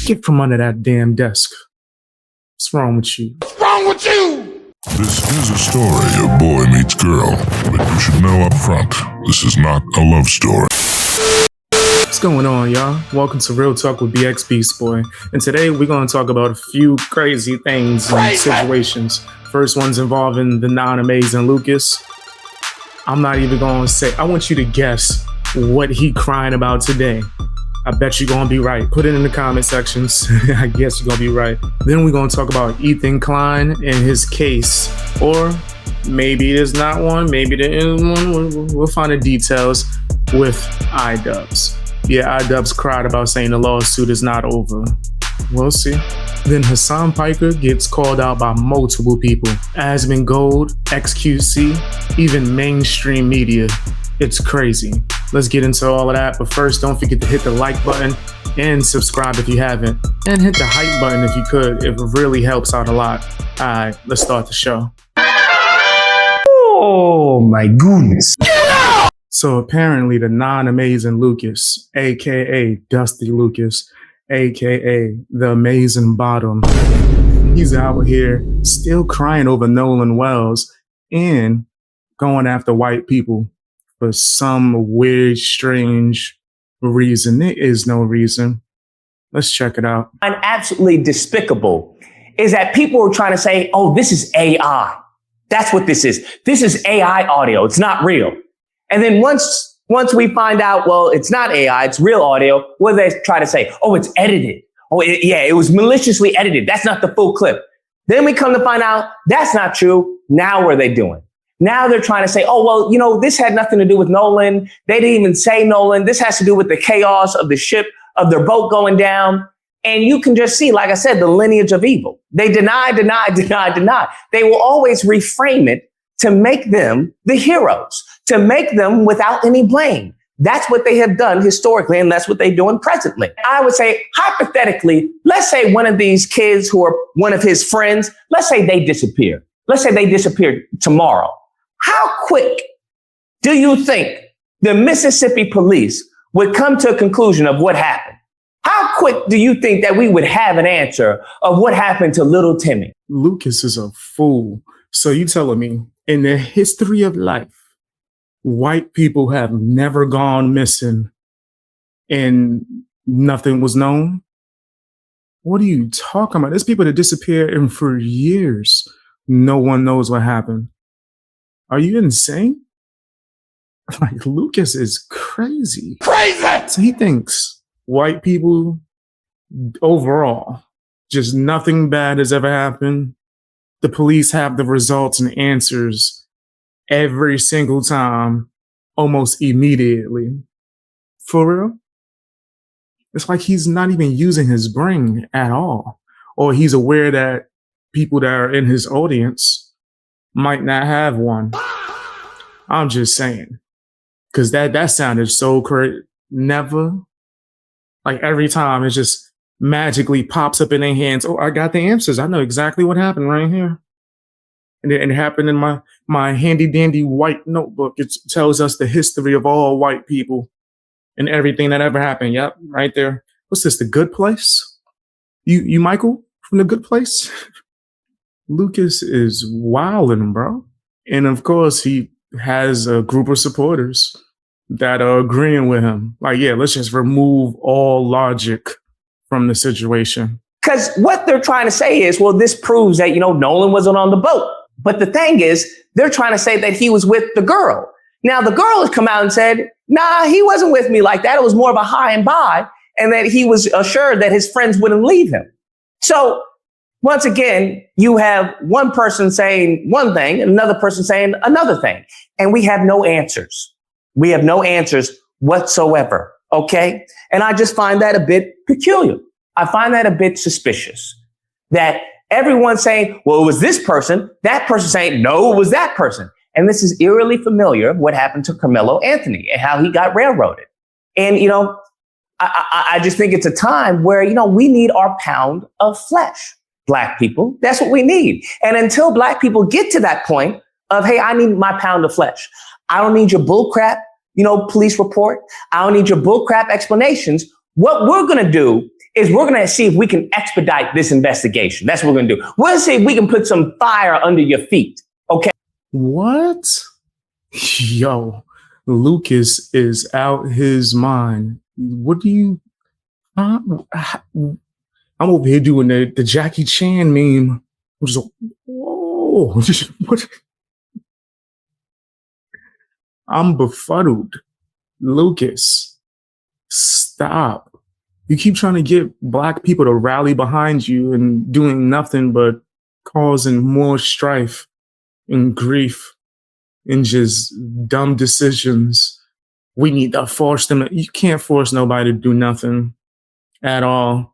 Get from under that damn desk. What's wrong with you? What's wrong with you? This is a story of boy meets girl, but you should know up front, this is not a love story. What's going on, y'all? Welcome to Real Talk with BX Beast Boy. And today we're going to talk about a few crazy things and situations. First one's involving the non-amazing Lucas. I'm not even going to say, I want you to guess what he crying about today. I bet you're going to be right. Put it in the comment sections. I guess you're going to be right. Then we're going to talk about Ethan Klein and his case. Or maybe there's not one. Maybe there is one. We'll find the details with Idubbbz. Yeah, Idubbbz cried about saying the lawsuit is not over. We'll see. Then Hasan Piker gets called out by multiple people. Asmon Gold, XQC, even mainstream media. It's crazy. Let's get into all of that. But first, don't forget to hit the like button and subscribe if you haven't. And hit the hype button if you could. It really helps out a lot. All right, let's start the show. Oh my goodness. So apparently the non-amazing Lucas, aka Dusty Lucas, aka the amazing bottom, he's out here still crying over Nolan Wells and going after white people for some weird, strange reason. There is no reason. Let's check it out. And absolutely despicable is that people are trying to say, oh, this is AI. That's what this is. This is AI audio. It's not real. And then once we find out, well, it's not AI, it's real audio, what do they try to say? Oh, it's edited. Oh, it was maliciously edited. That's not the full clip. Then we come to find out that's not true. Now what are they doing? Now they're trying to say, oh, well, this had nothing to do with Nolan. They didn't even say Nolan. This has to do with the chaos of the ship, of their boat going down. And you can just see, like I said, the lineage of evil. They deny. They will always reframe it to make them the heroes, to make them without any blame. That's what they have done historically, and that's what they're doing presently. I would say, hypothetically, let's say one of these kids who are one of his friends, let's say they disappear. Let's say they disappear tomorrow. How quick do you think the Mississippi police would come to a conclusion of what happened? How quick do you think that we would have an answer of what happened to little Timmy? Lucas is a fool. So you telling me in the history of life, white people have never gone missing and nothing was known? What are you talking about? There's people that disappear and for years, no one knows what happened. Are you insane? Like, Lucas is crazy. Crazy! So he thinks white people overall, just nothing bad has ever happened. The police have the results and answers every single time, almost immediately. For real? It's like he's not even using his brain at all. Or he's aware that people that are in his audience might not have one. I'm just saying. Because that sounded so crazy. Never. Like every time it just magically pops up in their hands. Oh, I got the answers. I know exactly what happened right here. And it happened in my handy dandy white notebook. It tells us the history of all white people and everything that ever happened. Yep, right there. What's this, The Good Place? You Michael from The Good Place? Lucas is wilding, bro. And of course, he has a group of supporters that are agreeing with him. Like, yeah, let's just remove all logic from the situation. Because what they're trying to say is, well, this proves that, Nolan wasn't on the boat. But the thing is, they're trying to say that he was with the girl. Now, the girl has come out and said, nah, he wasn't with me like that. It was more of a high and by, and that he was assured that his friends wouldn't leave him. So once again, you have one person saying one thing and another person saying another thing. And we have no answers. We have no answers whatsoever. Okay. And I just find that a bit peculiar. I find that a bit suspicious that everyone's saying, well, it was this person, that person saying, no, it was that person. And this is eerily familiar what happened to Carmelo Anthony and how he got railroaded. And, I just think it's a time where, we need our pound of flesh. Black people, that's what we need. And until Black people get to that point of, hey, I need my pound of flesh. I don't need your bullcrap, police report. I don't need your bullcrap explanations. What we're going to do is we're going to see if we can expedite this investigation. That's what we're going to do. We'll see if we can put some fire under your feet. Okay. What? Yo, Lucas is out his mind. What do you... I'm over here doing the Jackie Chan meme. I'm just like, whoa. What? I'm befuddled. Lucas, stop. You keep trying to get black people to rally behind you and doing nothing but causing more strife and grief and just dumb decisions. We need to force them. You can't force nobody to do nothing at all.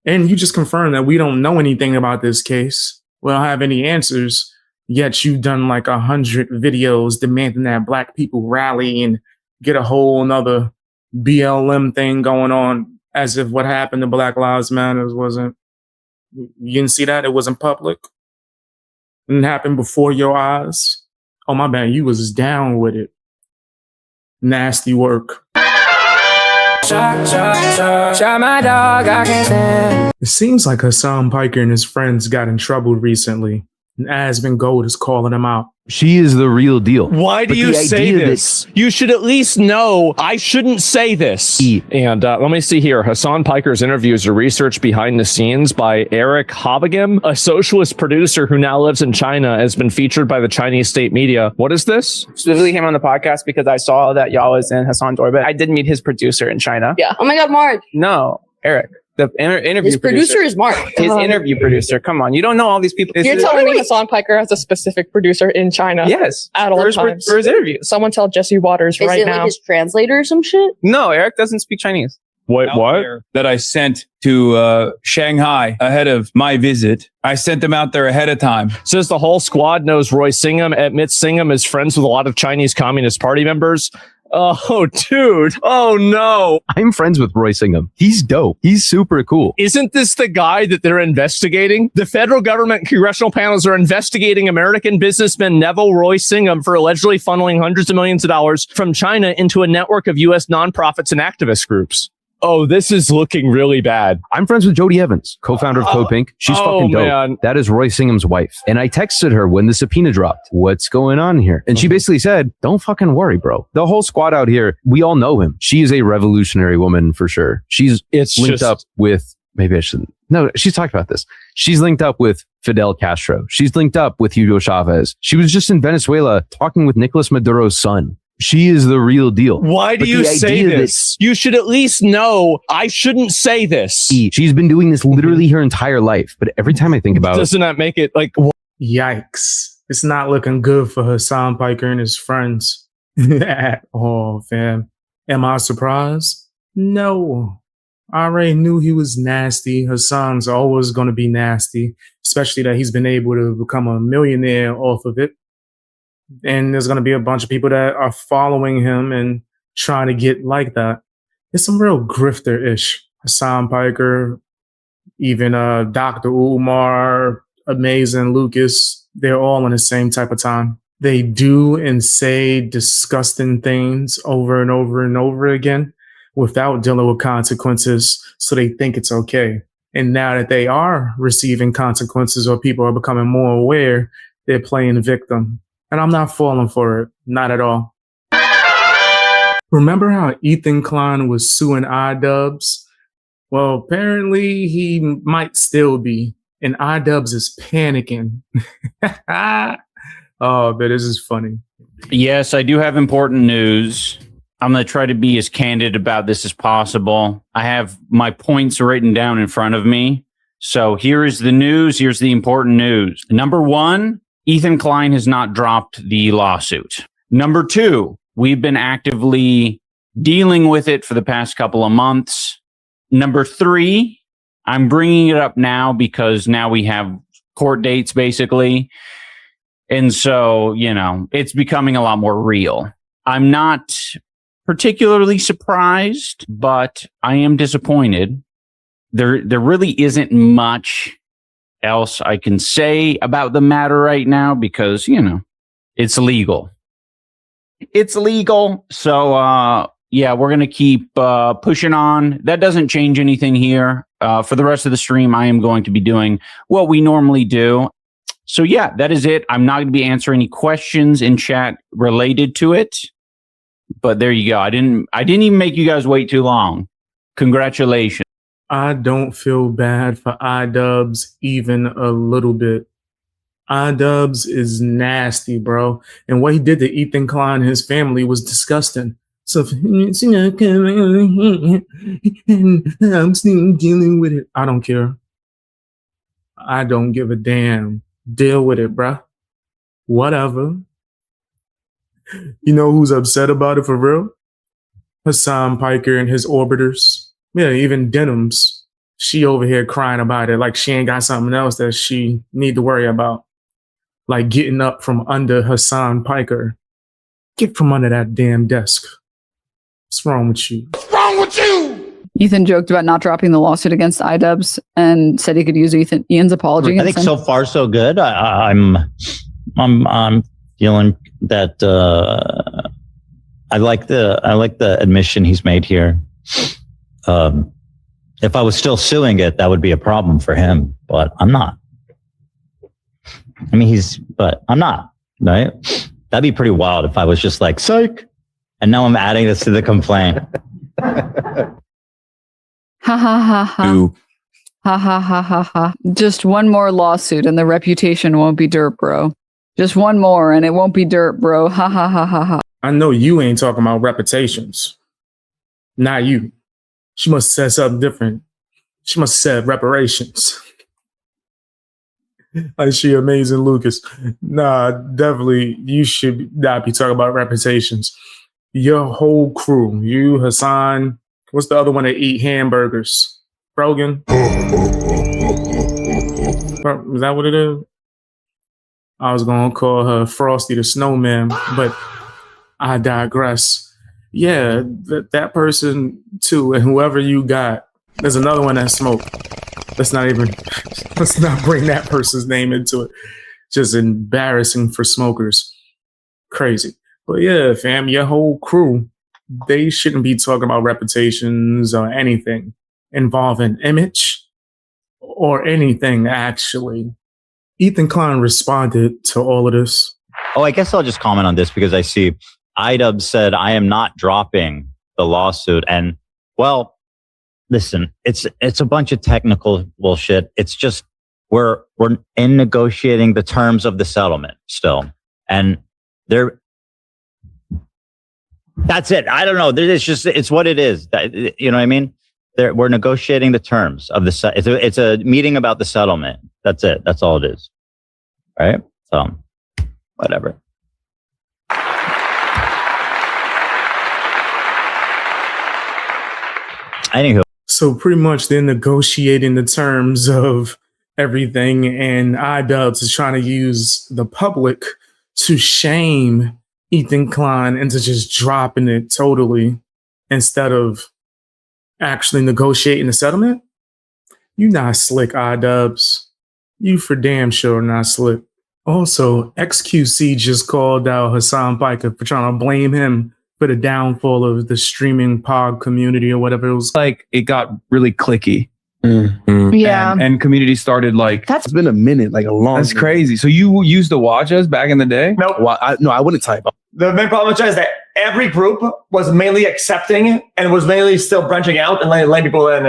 And you just confirmed that we don't know anything about this case. We don't have any answers. Yet you've done like 100 videos demanding that black people rally and get a whole nother BLM thing going on, as if what happened to Black Lives Matter wasn't, you didn't see that? It wasn't public. It didn't happen before your eyes. Oh, my bad. You was down with it. Nasty work. Shot my dog, I can't stand. It seems like Hasan Piker and his friends got in trouble recently, and Asmon Gold is calling him out. She is the real deal. Why do you say this? You should at least know I shouldn't say this. And let me see here. Hasan Piker's interviews are research behind the scenes by Eric Habagim, a socialist producer who now lives in China, has been featured by the Chinese state media. What is this? Specifically came on the podcast because I saw that y'all was in Hasan's orbit. I did meet his producer in China. Yeah. Oh my God, Mark. No, Eric. The interview His producer is Mark. His interview producer. Come on. You don't know all these people. You're telling me Hasan Piker has a specific producer in China? Yes. At all times. For his interviews. Someone tell Jesse Waters right now. Is it like his translator or some shit? No, Eric doesn't speak Chinese. Wait, what? That I sent to Shanghai ahead of my visit. I sent them out there ahead of time. Says the whole squad knows Roy Singham, admits Singham is friends with a lot of Chinese Communist Party members. Oh, dude. Oh, no. I'm friends with Roy Singham. He's dope. He's super cool. Isn't this the guy that they're investigating? The federal government congressional panels are investigating American businessman Neville Roy Singham for allegedly funneling hundreds of millions of dollars from China into a network of U.S. nonprofits and activist groups. Oh, this is looking really bad. I'm friends with Jody Evans, co-founder of Code Pink. She's fucking dope. Man. That is Roy Singham's wife. And I texted her when the subpoena dropped. What's going on here? And she basically said, don't fucking worry, bro. The whole squad out here, we all know him. She is a revolutionary woman for sure. She's linked up with, maybe I shouldn't. No, she's talked about this. She's linked up with Fidel Castro. She's linked up with Hugo Chavez. She was just in Venezuela talking with Nicolas Maduro's son. She is the real deal. Why do you say this? You should at least know I shouldn't say this. She's been doing this literally her entire life. But every time I think about doesn't that make it like... Yikes. It's not looking good for Hasan Piker and his friends at all, fam. Am I surprised? No. I already knew he was nasty. Hasan's always going to be nasty, especially that he's been able to become a millionaire off of it. And there's going to be a bunch of people that are following him and trying to get like that. It's some real grifter-ish. Hasan Piker, even Dr. Umar, Amazing Lucas, they're all in the same type of time. They do and say disgusting things over and over and over again without dealing with consequences, so they think it's okay. And now that they are receiving consequences or people are becoming more aware, they're playing victim. And I'm not falling for it. Not at all. Remember how Ethan Klein was suing Idubbbz? Well, apparently he might still be. And Idubbbz is panicking. Oh, but this is funny. Yes, I do have important news. I'm going to try to be as candid about this as possible. I have my points written down in front of me. So here is the news. Here's the important news. Number one, Ethan Klein has not dropped the lawsuit. Number two, we've been actively dealing with it for the past couple of months. Number three, I'm bringing it up now because now we have court dates, basically. And so, you know, it's becoming a lot more real. I'm not particularly surprised, but I am disappointed. There really isn't much else I can say about the matter right now because, you know, it's legal. It's legal. So, yeah, we're going to keep pushing on. That doesn't change anything here. For the rest of the stream, I am going to be doing what we normally do. So yeah, that is it. I'm not going to be answering any questions in chat related to it. But there you go. I didn't even make you guys wait too long. Congratulations. I don't feel bad for Idubbbz even a little bit. Idubbbz is nasty, bro. And what he did to Ethan Klein and his family was disgusting. So I'm still dealing with it. I don't care. I don't give a damn. Deal with it, bro. Whatever. You know who's upset about it for real? Hasan Piker and his orbiters. Yeah, even Denim's. She over here crying about it like she ain't got something else that she need to worry about. Like getting up from under Hasan Piker. Get from under that damn desk. What's wrong with you? What's wrong with you? Ethan joked about not dropping the lawsuit against Idubbbz and said he could use Ian's apology. I think so far so good. I'm feeling that I like the admission he's made here. If I was still suing it, that would be a problem for him, but I'm not. I mean, but I'm not, right? That'd be pretty wild if I was just like, psych. And now I'm adding this to the complaint. Ha ha ha ha. Ha ha ha ha ha. Just one more lawsuit and the reputation won't be dirt, bro. Just one more and it won't be dirt, bro. Ha ha ha ha ha. I know you ain't talking about reputations. Not you. She must have said something different. She must have said reparations. Like she amazing, Lucas. Nah, definitely you should not be talking about reputations. Your whole crew, you, Hasan, what's the other one that eat hamburgers? Brogan? Is that what it is? I was going to call her Frosty the Snowman, but I digress. Yeah, that person too, and whoever you got, there's another one that smoked. Let's not bring that person's name into it. Just embarrassing for smokers. Crazy. But yeah, fam, your whole crew, they shouldn't be talking about reputations or anything involving image or anything, actually. Ethan Klein responded to all of this. Oh, I guess I'll just comment on this because I see Idubbbz said, I am not dropping the lawsuit. And well, listen, it's a bunch of technical bullshit. It's just we're in negotiating the terms of the settlement still. And that's it. I don't know. It's what it is. You know what I mean? We're negotiating the terms of the it's a meeting about the settlement. That's it. That's all it is. Right? So, whatever. Anywho. So pretty much they're negotiating the terms of everything, and Idubbbz is trying to use the public to shame Ethan Klein into just dropping it totally instead of actually negotiating the settlement. You not slick, Idubbbz. You for damn sure not slick. Also, XQC just called out Hasan Piker for trying to blame him for the downfall of the streaming pod community or whatever it was. Like, it got really clicky. Yeah. And community started like... It's been a minute, like a long That's crazy. So you used to watch us back in the day? Nope. Well, I wouldn't type. The main problem is that every group was mainly accepting and was mainly still branching out and letting people in.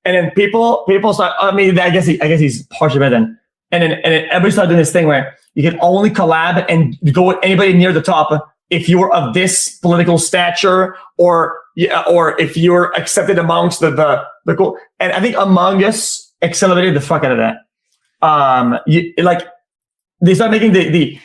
And then people start, I mean, I guess he's partially better then. And then everybody started doing this thing where you can only collab and go with anybody near the top if you were of this political stature or if you're accepted amongst the cool. And I think Among Us accelerated the fuck out of that. They start making the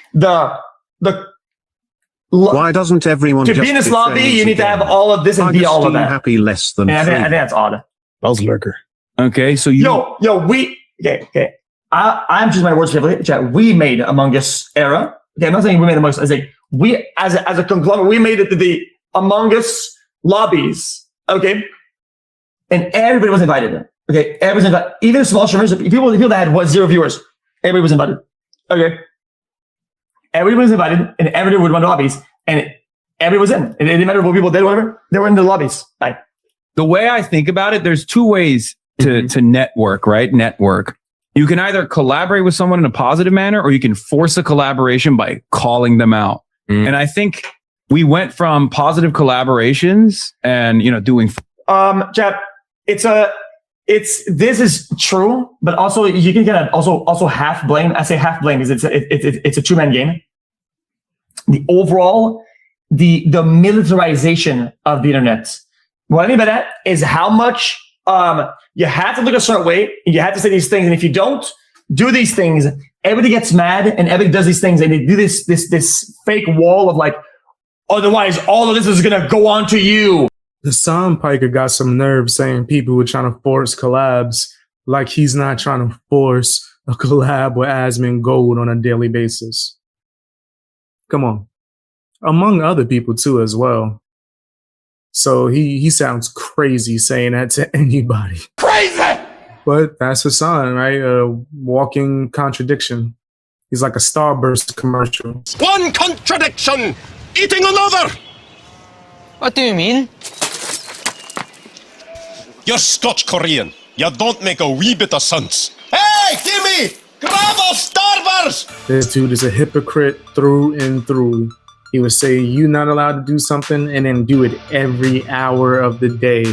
why doesn't everyone to be in this lobby? You need to have all of this and be all of that. Happy less than I think that's odd. Buzzlurker. Okay, so you okay. I'm just my words carefully. Chat. We made Among Us era. Okay, I'm not saying we made Among Us. I say we as a conglomerate, we made it to the Among Us lobbies. Okay, and everybody was invited. Okay, everybody was invited. Even small streamers, people that had 0 viewers, everybody was invited. Okay. Everybody was invited and everybody would run lobbies. And everybody was in. It didn't matter what people did, whatever. They were in the lobbies. Like, the way I think about it, there's two ways to network, right? Network. You can either collaborate with someone in a positive manner, or you can force a collaboration by calling them out. And I think we went from positive collaborations and, doing. Jeff, this is true, but also you can kind of also half blame. I say half blame because it's a two-man game. The overall, the militarization of the internet. What I mean by that is how much you have to look a certain way. You have to say these things, and if you don't do these things, everybody gets mad, and everybody does these things, and they do this fake wall of like, otherwise all of this is gonna go on to you. Hasan Piker got some nerve saying people were trying to force collabs, like he's not trying to force a collab with Asmon Gold on a daily basis. Come on. Among other people too as well. So he sounds crazy saying that to anybody. Crazy! But that's Hasan, right? A walking contradiction. He's like a Starburst commercial. One contradiction eating another! What do you mean? You're Scotch Korean. You don't make a wee bit of sense. Hey, Timmy! Grab a Starburst! This dude is a hypocrite through and through. He would say you're not allowed to do something and then do it every hour of the day.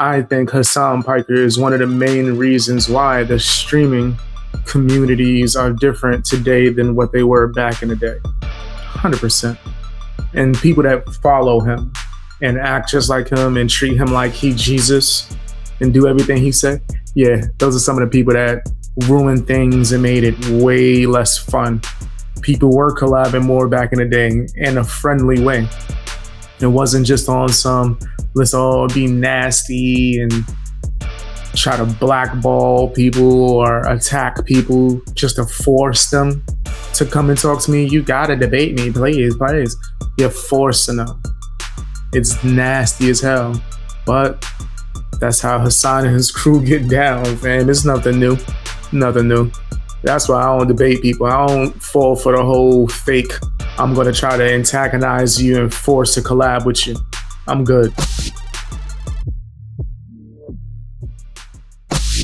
I think Hasan Piker is one of the main reasons why the streaming communities are different today than what they were back in the day. 100%. And people that follow him and act just like him and treat him like he Jesus and do everything he said. Yeah, those are some of the people that ruined things and made it way less fun. People were collabing more back in the day in a friendly way. It wasn't just on some, let's all be nasty and try to blackball people or attack people just to force them to come and talk to me. You gotta debate me, please. You're forcing them. It's nasty as hell. But that's how Hasan and his crew get down, man. It's nothing new. Nothing new. That's why I don't debate people. I don't fall for the whole fake, I'm going to try to antagonize you and force a collab with you. I'm good.